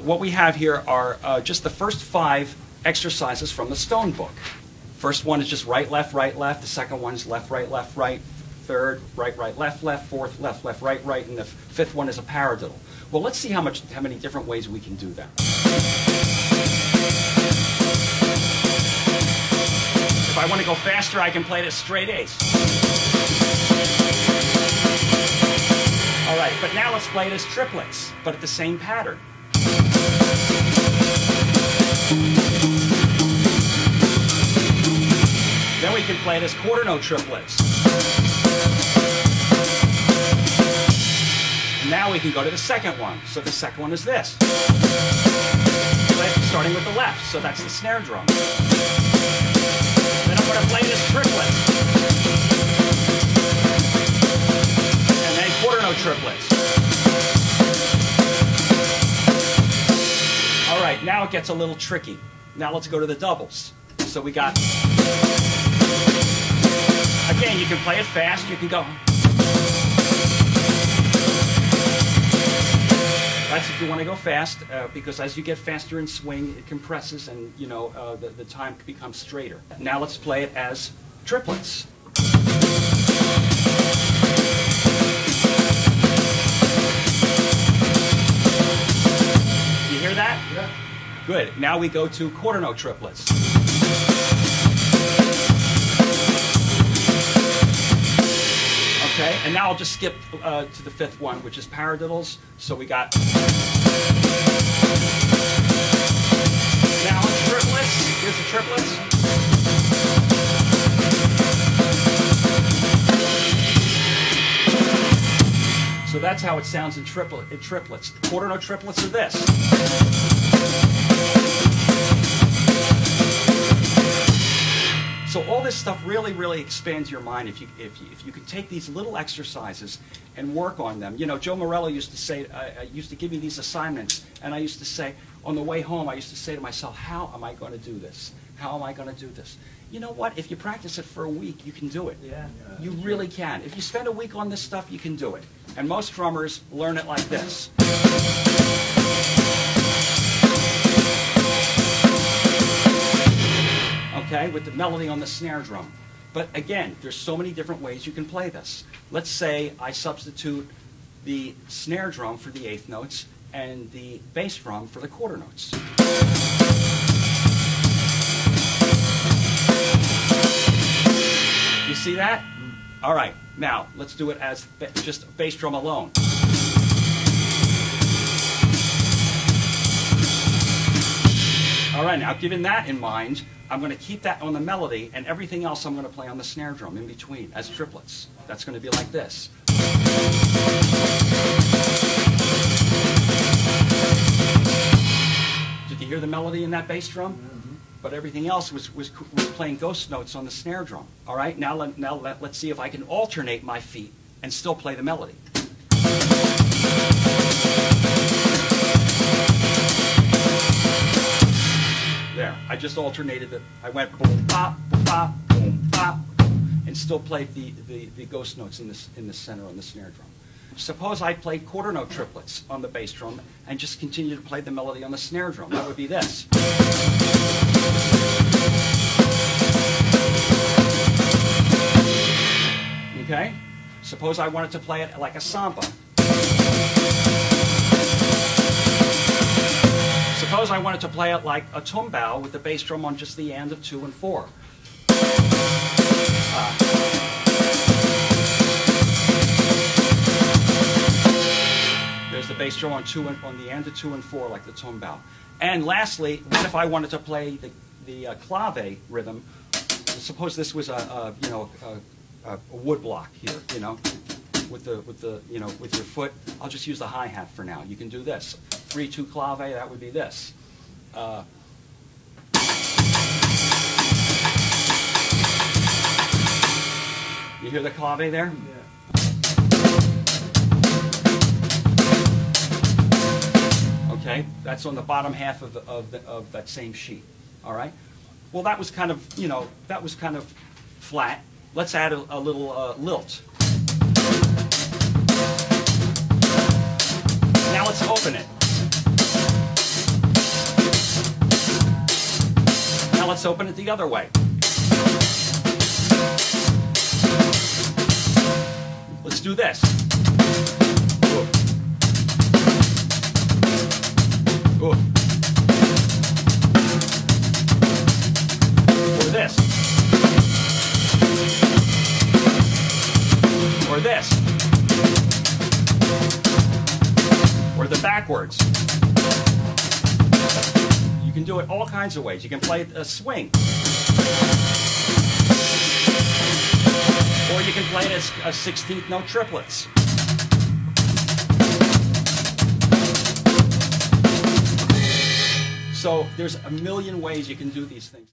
what we have here are just the first 5 exercises from the Stone book. First one is just right, left, right, left. The second one is left, right, left, right. Third, right, right, left, left. Fourth, left, left, right, right. And the 5th one is a paradiddle. Well, let's see how many different ways we can do that. If I want to go faster, I can play it as straight A's. All right, but now let's play it as triplets, but at the same pattern. Then we can play it as quarter note triplets. And now we can go to the second one. So the second one is this. Starting with the left, so that's the snare drum. Then I'm going to play it as triplets. And then quarter note triplets. All right, now it gets a little tricky. Now let's go to the doubles. So we got... Again, you can play it fast, you can go. That's if you want to go fast, because as you get faster in swing, it compresses and, you know, the time becomes straighter. Now let's play it as triplets. You hear that? Yeah. Good. Now we go to quarter note triplets. Okay, and now I'll just skip to the 5th one, which is paradiddles. So we got... Now it's triplets. Here's the triplets. So that's how it sounds in triplets. Quarter note triplets are this. So all this stuff really, really expands your mind if you could take these little exercises and work on them. You know, Joe Morello used to say, used to give me these assignments, and I used to say, on the way home, I used to say to myself, how am I going to do this? How am I going to do this? You know what? If you practice it for a week, you can do it. Yeah. You really can. If you spend a week on this stuff, you can do it. And most drummers learn it like this. Okay, with the melody on the snare drum. But again, there's so many different ways you can play this. Let's say I substitute the snare drum for the 8th notes and the bass drum for the quarter notes. You see that? All right, now let's do it as just bass drum alone. All right, now given that in mind, I'm going to keep that on the melody, and everything else I'm going to play on the snare drum in between as triplets. That's going to be like this. Did you hear the melody in that bass drum? Mm-hmm. But everything else was playing ghost notes on the snare drum. All right, now let's see if I can alternate my feet and still play the melody. There, I just alternated it. I went boom, bop, boom, bop, and still played the ghost notes in the center on the snare drum. Suppose I played quarter note triplets on the bass drum and just continue to play the melody on the snare drum. That would be this. Okay? Suppose I wanted to play it like a samba. Suppose I wanted to play it like a tumbao with the bass drum on just the end of 2 and 4. There's the bass drum on the end of 2 and 4 like the tumbao. And lastly, what if I wanted to play the clave rhythm? Suppose this was a wood block here, you know, with your foot. I'll just use the hi-hat for now. You can do this. 3-2 clave, that would be this. You hear the clave there? Yeah. Okay, that's on the bottom half of that same sheet. All right. Well, that was kind of, you know, that was kind of flat. Let's add a little lilt. Now let's open it. let's open it the other way. Let's do this. Ooh. Ooh. Or this. Or this. Or the backwards. You can do it all kinds of ways. You can play a swing. Or you can play it as a 16th note triplets. So there's a million ways you can do these things.